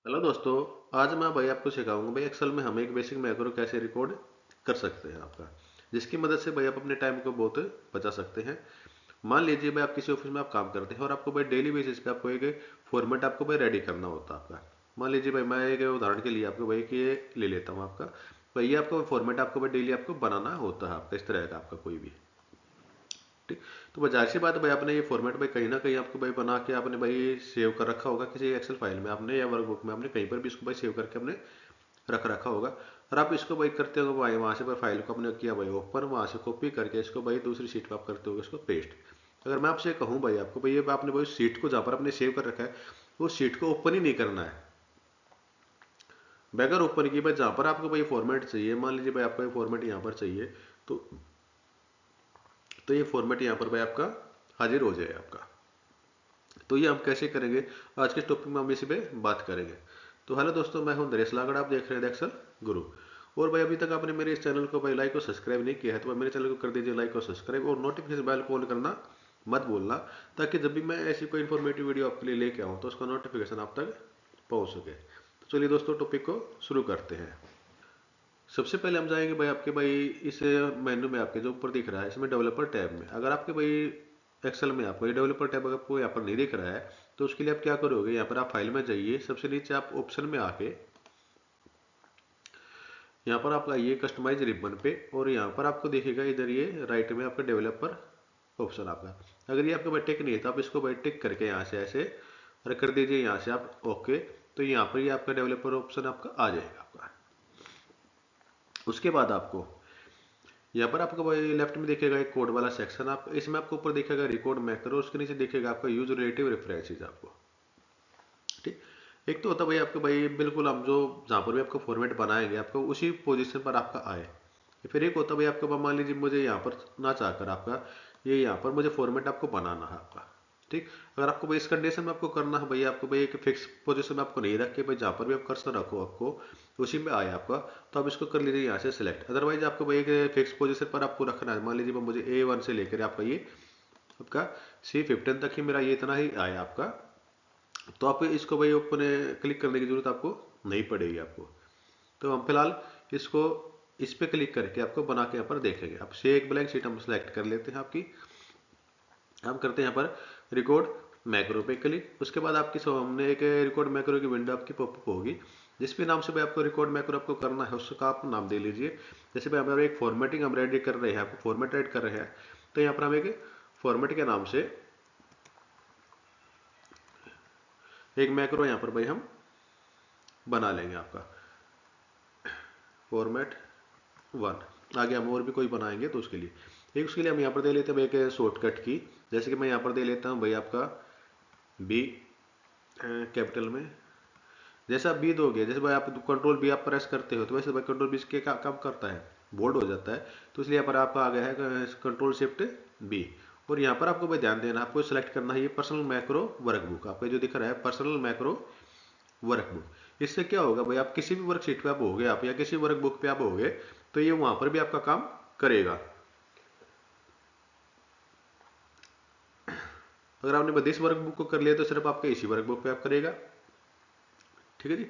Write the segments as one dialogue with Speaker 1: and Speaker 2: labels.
Speaker 1: Hello दोस्तों। आज मैं भाई आपको सिखाऊंगा भाई एक्सेल में हम एक बेसिक मैक्रो कैसे रिकॉर्ड कर सकते हैं आपका, जिसकी मदद से भाई आप अपने टाइम को बहुत बचा सकते हैं। मान लीजिए भाई आप किसी ऑफिस में आप काम करते हैं और आपको भाई डेली बेसिस पे आपको एक फॉर्मेट आपको भाई रेडी करना होता है आपका। मान लीजिए भाई मैं एक उदाहरण के लिए आपको भाई कि ये ले लेता हूँ आपका। भाई ये आपको फॉर्मेट आपको भाई डेली आपको बनाना होता है आपका, इस तरह का आपका कोई भी। ठीक। तो भाई जाहिर सी बात है भाई आपने ये फॉर्मेट भाई कहीं ना कहीं आपको भाई बना के आपने भाई सेव कर रखा होगा किसी एक्सेल फाइल में आपने, या वर्कबुक में आपने कहीं पर भी इसको भाई सेव करके आपने रख रखा होगा। और आप इसको भाई करते हो भाई वहां से भाई फाइल को आपने किया भाई ओपन, वहां से कॉपी करके इसको भाई दूसरी शीट पर आप करते हो इसको पेस्ट। अगर मैं आपसे कहूँ भाई आपको भाई ये आपने भाई शीट को जहाँ पर आपने सेव कर रखा है वो शीट को ओपन ही नहीं करना है। बगैर ओपन किए भाई जहाँ पर आपको भाई फॉर्मेट चाहिए, मान लीजिए भाई आपको ये फॉर्मेट यहाँ पर चाहिए, तो ये फॉर्मेट यहाँ पर भाई आपका हाजिर हो जाए आपका। तो ये हम कैसे करेंगे, आज के टॉपिक में हम इसी पे बात करेंगे। तो हेलो दोस्तों, मैं हूं नरेश लागड़, आप देख रहे हैं एक्सेल गुरु। और भाई अभी तक आपने मेरे इस चैनल को भाई लाइक और सब्सक्राइब नहीं किया है तो भाई मेरे चैनल को कर दीजिए लाइक और सब्सक्राइब, और नोटिफिकेशन बेल को ऑन करना मत भूलना, ताकि जब भी मैं ऐसी कोई इन्फॉर्मेटिव वीडियो आपके लिए लेके आऊँ तो उसका नोटिफिकेशन आप तक पहुँच सके। तो चलिए दोस्तों, टॉपिक को शुरू करते हैं। सबसे पहले हम जाएंगे भाई आपके भाई इस मेन्यू में, आपके जो ऊपर दिख रहा है इसमें डेवलपर टैब में। अगर आपके भाई एक्सेल में आपको ये डेवलपर टैब अगर आपको यहाँ पर नहीं दिख रहा है तो उसके लिए आप क्या करोगे, यहाँ पर आप फाइल में जाइए, सबसे नीचे आप ऑप्शन में आके यहाँ पर आप आइए कस्टमाइज रिबन पे, और यहाँ पर आपको दिखेगा इधर ये राइट में आपका डेवलपर ऑप्शन आपका। अगर ये आपके भाई टिक नहीं है तो आप इसको भाई टिक करके यहाँ से ऐसे और कर दीजिए यहाँ से आप ओके। तो यहाँ पर ये आपका डेवलपर ऑप्शन आपका आ जाएगा आपका। उसके बाद आपको यहाँ पर आपको भाई लेफ्ट में दिखेगा एक कोड वाला सेक्शन, आप इसमें आपको ऊपर दिखेगा रिकॉर्ड मैक्रो, उसके नीचे दिखेगा आपका यूज रिलेटिव रेफरेंसेस आपको। ठीक। एक तो होता है भाई आपके भाई बिल्कुल हम जो जहाँ पर भी आपको फॉर्मेट बनाएंगे आपको उसी पोजीशन पर आपका आए। फिर एक होता है भाई आपको मान लीजिए मुझे यहाँ पर ना चाहकर आपका ये यहाँ पर मुझे फॉर्मेट आपको बनाना है आपका। ठीक। अगर आपको भाई इस कंडीशन में आपको करना है भाई आपको भाई एक फिक्स पोजीशन में आपको नहीं रख के भाई जहाँ पर भी आप कर्सर रखो आपको उसी में आए आपका, तो आप इसको कर लीजिए यहाँ से सिलेक्ट। अदरवाइज आपको भाई एक फिक्स पोजीशन पर आपको रखना है, मान लीजिए मुझे A1 से लेकर आपका ये आपका C15 तक ही मेरा ये इतना ही आया आपका, तो आप इसको भाई ऊपर क्लिक करने की जरूरत आपको नहीं पड़ेगी आपको। तो हम फिलहाल इसको इस पे क्लिक करके आपको बना के यहाँ पर देखेंगे। अब से एक ब्लैंक शीट हम सेलेक्ट कर लेते हैं आपकी। हम करते हैं यहाँ पर रिकॉर्ड मैक्रो पे क्लिक। उसके बाद आपकी सामने एक रिकॉर्ड मैक्रो की विंडो आपकी पॉपअप होगी, जिस भी नाम से भाई आपको रिकॉर्ड मैक्रो आपको करना है उसका आप नाम दे लीजिए। जैसे भाई हमारा एक फॉर्मेटिंग हम रेडी कर रहे हैं, आपको फॉर्मेट रेड कर रहे हैं, तो यहाँ पर हम एक फॉर्मेट के नाम से एक मैक्रो यहाँ पर भाई हम बना लेंगे आपका फॉर्मेट 1। आगे हम और भी कोई बनाएंगे तो उसके लिए एक, उसके लिए हम यहाँ पर दे लेते हैं भाई एक शॉर्टकट की। जैसे कि मैं यहाँ पर दे लेता हूँ भाई आपका बी कैपिटल में। जैसा बी दोगे, जैसे भाई आप कंट्रोल बी आप प्रेस करते हो तो वैसे भाई कंट्रोल बी के काम करता है, बोल्ड हो जाता है। तो इसलिए यहाँ पर आपका आ गया है कंट्रोल शिफ्ट बी। और यहाँ पर आपको भाई ध्यान देना, आपको सेलेक्ट करना है ये पर्सनल मैक्रो वर्कबुक, आपका जो दिख रहा है पर्सनल मैक्रो वर्कबुक। इससे क्या होगा भाई आप किसी भी वर्कशीट पे आप होगे आप या किसी वर्कबुक पे आप होगे तो ये वहां पर भी आपका काम करेगा। अगर आपने 32 वर्कबुक को कर लिया तो सिर्फ आपके इसी वर्कबुक पे आप करेगा। ठीक है जी।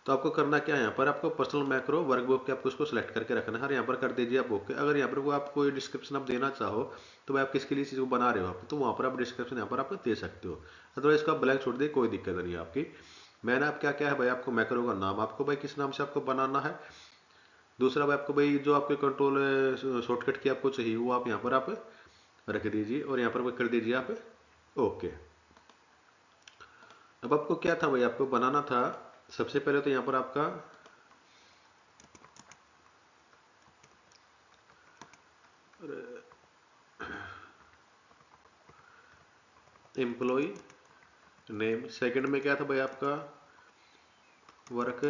Speaker 1: तो आपको करना क्या है, यहाँ पर आपको पर्सनल मैक्रो वर्कबुक के आपको उसको सिलेक्ट करके रखना है और यहाँ पर कर दीजिए आप ओके। अगर यहाँ पर वो आप कोई डिस्क्रिप्शन आप देना चाहो तो भाई आप किसके लिए चीज़ को बना रहे हो आप, तो वहाँ पर आप डिस्क्रिप्शन यहाँ पर आप दे सकते हो। अदरवाइज इसको आप ब्लैंक छोड़ दिए, कोई दिक्कत नहीं है आपकी। मैंने आप क्या क्या है भाई आपको मैक्रो का नाम आपको भाई किस नाम से आपको बनाना है। दूसरा भाई आपको भाई जो आपके कंट्रोल शॉर्टकट की आपको चाहिए वो आप यहाँ पर आप रख दीजिए और यहाँ पर कर दीजिए आप ओके। अब आपको क्या था भाई आपको बनाना था, सबसे पहले तो यहाँ पर आपका एम्प्लॉय नेम, सेकंड में क्या था भाई आपका वर्क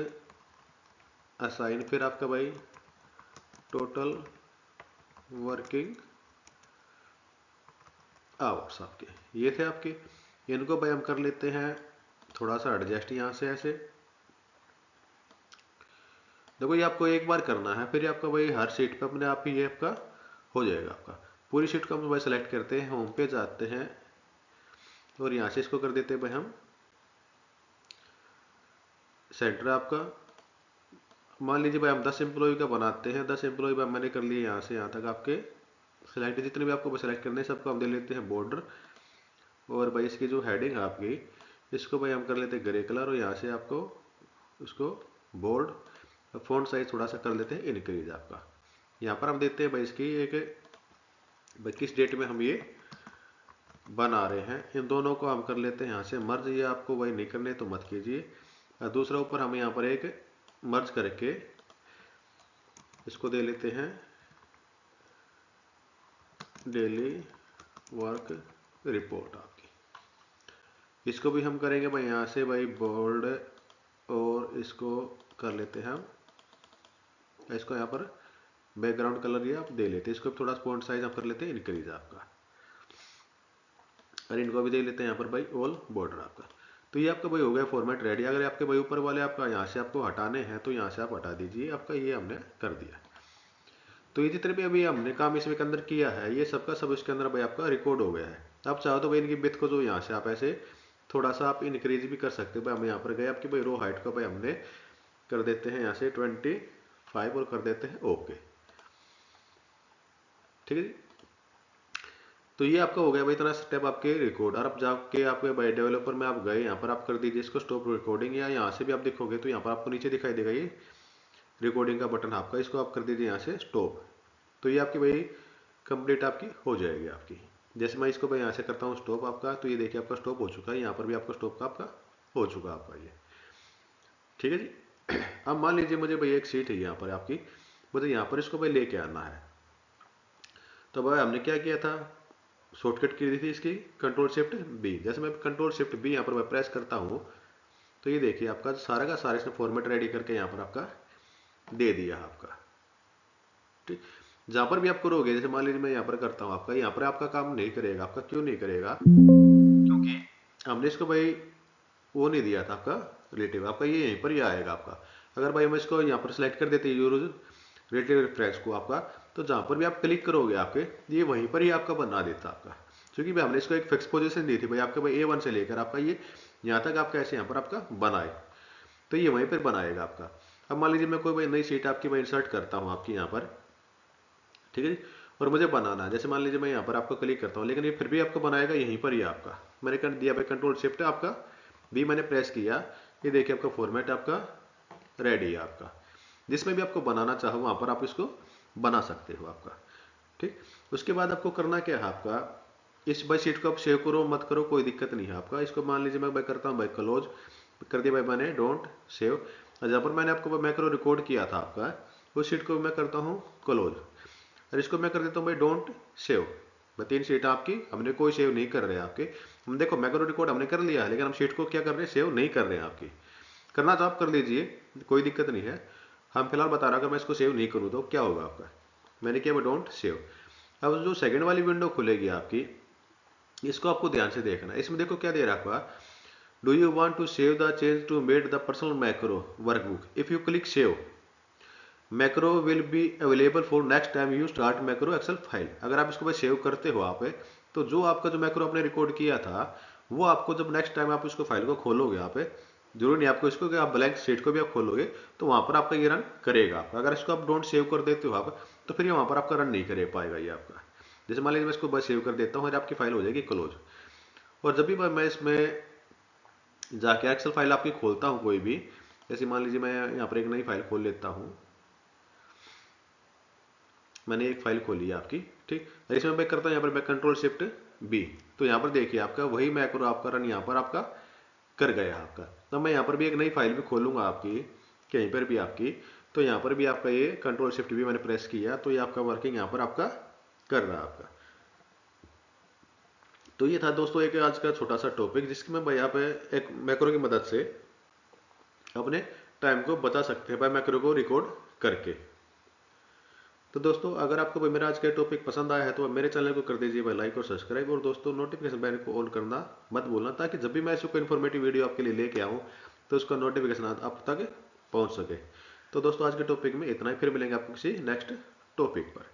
Speaker 1: असाइन, फिर आपका भाई टोटल वर्किंग आवर्स आपके ये थे आपके। इनको भाई हम कर लेते हैं थोड़ा सा एडजस्ट यहाँ से ऐसे। देखो ये आपको एक बार करना है, फिर आपका भाई हर सीट पे अपने आप ही ये आपका हो जाएगा आपका। पूरी सीट को हम भाई सेलेक्ट करते हैं, होम पे जाते हैं और यहाँ से इसको कर देते हैं भाई हम सेंटर आपका, मान लीजिए भाई हम 10 एम्प्लॉय का बनाते हैं, 10 एम्प्लॉय भाई मैंने कर लिए यहाँ से यहाँ तक आपके सिलेक्ट, जितने भी आपको सिलेक्ट करने हैं सबको हम दे लेते हैं बॉर्डर। और भाई इसकी जो हेडिंग है आपकी, इसको भाई हम कर लेते हैं ग्रे कलर, और यहाँ से आपको उसको बोल्ड, फॉन्ट साइज थोड़ा सा कर लेते हैं इनक्रीज आपका। यहाँ पर हम देते हैं भाई इसकी एक, भाई किस डेट में हम ये बना रहे हैं, इन दोनों को हम कर लेते हैं यहाँ से मर्ज। ये आपको भाई नहीं करने तो मत कीजिए। और दूसरा ऊपर हम यहाँ पर एक मर्ज करके इसको दे लेते हैं डेली वर्क रिपोर्ट आपकी। इसको भी हम करेंगे भाई यहाँ से भाई बोल्ड, और इसको कर लेते हैं हम, इसको यहाँ पर बैकग्राउंड कलर ये आप दे लेते हैं, इसको थोड़ा फॉन्ट साइज आप कर लेते हैं इनक्रीज आपका, और इनको भी दे लेते हैं यहाँ पर भाई ऑल बॉर्डर आपका। तो ये आपका भाई हो गया फॉर्मेट रेडी। अगर आपके भाई ऊपर वाले आपका यहाँ से आपको हटाने हैं तो यहाँ से आप हटा दीजिए, आपका ये हमने कर दिया। तो ये जितने भी अभी हमने काम इसमें के अंदर किया है, ये सबका सब इसके अंदर भाई आपका रिकॉर्ड हो गया है। आप चाहो तो भाई इनकी विड्थ को जो यहाँ से आप ऐसे थोड़ा सा आप इंक्रीज भी कर सकते हो। भाई हम यहाँ पर गए, आपकी भाई रो हाइट को भाई हमने कर देते हैं यहाँ से 25 और कर देते हैं ओके, ठीक है जी। तो ये आपका हो गया भाई इतना स्टेप आपके रिकॉर्ड। और अब जाके आपके भाई डेवलपर में आप गए, यहाँ पर आप कर दीजिए इसको स्टॉप रिकॉर्डिंग, या यहाँ से भी आप देखोगे तो यहाँ पर आपको नीचे दिखाई देगा ये रिकॉर्डिंग का बटन आपका, इसको आप कर दीजिए यहाँ से स्टॉप। तो ये आपकी भाई कंप्लीट आपकी हो जाएगी आपकी। जैसे मैं इसको भाई यहाँ से करता हूँ स्टॉप आपका, तो ये देखिए आपका स्टॉप हो चुका है, यहाँ पर भी आपका स्टॉप का आपका हो चुका आपका ये, ठीक है जी। अब मान लीजिए मुझे भाई एक सीट है यहाँ पर आपकी, मुझे यहाँ पर इसको भाई लेके आना है। तो भाई हमने क्या किया था, शॉर्टकट की थी इसकी कंट्रोल शिफ्ट बी। जैसे मैं कंट्रोल शिफ्ट बी यहाँ पर मैं प्रेस करता हूँ, तो ये देखिए आपका सारा का सारा इसने फॉर्मेट रेडी करके यहाँ पर आपका दे दिया आपका, ठीक। जहाँ पर भी आप करोगे, जैसे मान लीजिए मैं यहाँ पर करता हूँ आपका, यहाँ पर आपका काम नहीं करेगा आपका, क्यों नहीं करेगा, क्योंकि हमने इसको भाई वो नहीं दिया था आपका रिलेटिव, आपका ये यहीं पर ही आएगा आपका। अगर भाई हम इसको यहाँ पर सिलेक्ट कर देते हैं यूज रिलेटिव रेफरेंस को आपका, तो जहाँ पर भी आप क्लिक करोगे आपके ये वहीं पर ही आपका बना देता आपका, क्योंकि भाई हमने इसको एक फिक्स पोजीशन दी थी भाई आपके भाई A1 से लेकर आपका ये यहाँ तक आपका ऐसे यहाँ पर आपका बनाए, तो ये वहीं पर बनाएगा आपका। अब मान लीजिए मैं कोई भाई नई शीट आपकी मैं इंसर्ट करता हूँ आपकी यहाँ पर, ठीक है जी, और मुझे बनाना है। जैसे मान लीजिए मैं यहाँ पर आपको क्लिक करता हूँ, लेकिन ये फिर भी आपको बनाएगा यहीं पर ही आपका। मैंने कर दिया भाई कंट्रोल शिफ्ट आपका भी मैंने प्रेस किया, ये देखिए आपका फॉर्मेट आपका रेडी है आपका। जिसमें भी आपको बनाना चाहो वहाँ पर आप इसको बना सकते हो आपका, ठीक। उसके बाद आपको करना क्या है आपका, इस भाई शीट को आप सेव करो मत करो कोई दिक्कत नहीं है आपका। इसको मान लीजिए मैं भाई करता हूँ भाई क्लोज कर दिया भाई मैंने डोंट सेव, और जहाँ पर मैंने आपको मैक्रो रिकॉर्ड किया था आपका उस शीट को मैं करता हूँ क्लोज, और इसको मैं कर देता हूँ भाई डोंट सेव। मैं 3 शीट आपकी हमने कोई सेव नहीं कर रहे हैं आपके। हम देखो मैक्रो रिकॉर्ड हमने कर लिया है, लेकिन हम शीट को क्या कर रहे हैं, सेव नहीं कर रहे हैं आपकी। करना तो आप कर लीजिए, कोई दिक्कत नहीं है। हम फिलहाल बता रहा, अगर मैं इसको सेव नहीं करूँ तो क्या होगा आपका। मैंने किया भाई डोंट सेव। अब जो सेकंड वाली विंडो खुलेगी आपकी, इसको आपको ध्यान से देखना। इसमें देखो क्या दे रखा, do you want to save the change to made the personal macro workbook, if you click save macro will be available for next time you start macro Excel file. अगर आप इसको भाई सेव करते हो आप, तो जो आपका जो मैक्रो आपने रिकॉर्ड किया था वो आपको जब नेक्स्ट टाइम आप इसको फाइल को खोलोगे आप, जरूर नहीं आपको इसको कि आप ब्लैंक शीट को भी आप खोलोगे तो वहां पर आपका ये रन करेगा आपका। अगर इसको आप डोंट सेव कर देते हो आप, तो फिर ये वहां पर आपका रन नहीं कर पाएगा ये आपका। जैसे मान लीजिए मैं इसको बस सेव कर देता हूँ और आपकी फाइल हो जाएगी क्लोज। और जब भी मैं इसमें जाके एक्सेल फाइल आपकी खोलता हूँ कोई भी, जैसे मान लीजिए मैं यहाँ पर एक नई फाइल खोल लेता हूँ, मैंने एक फाइल खोली है आपकी, ठीक। इसमें मैं करता हूँ यहाँ पर मैं कंट्रोल शिफ्ट बी, तो यहाँ पर देखिए आपका वही मैक्रो आपका रन यहाँ पर आपका कर गया आपका। तो मैं यहाँ पर भी एक नई फाइल भी खोलूंगा आपकी कहीं पर भी आपकी, तो यहाँ पर भी आपका ये कंट्रोल शिफ्ट भी मैंने प्रेस किया, तो ये आपका वर्किंग यहाँ पर आपका कर रहा है आपका। तो ये था दोस्तों एक आज का छोटा सा टॉपिक, जिसकी मैं भाई यहाँ पे एक मैक्रो की मदद से अपने टाइम को बचा सकते हैं भाई मैक्रो को रिकॉर्ड करके। तो दोस्तों अगर आपको भाई मेरा आज का टॉपिक पसंद आया है तो मेरे चैनल को कर दीजिए भाई लाइक और सब्सक्राइब, और दोस्तों नोटिफिकेशन बेल को ऑन करना मत भूलना, ताकि जब भी मैं ऐसी कोई इन्फॉर्मेटिव वीडियो आपके लिए लेके आऊँ तो उसका नोटिफिकेशन आप तक पहुँच सके। तो दोस्तों आज के टॉपिक में इतना ही, फिर मिलेंगे आपको किसी नेक्स्ट टॉपिक पर।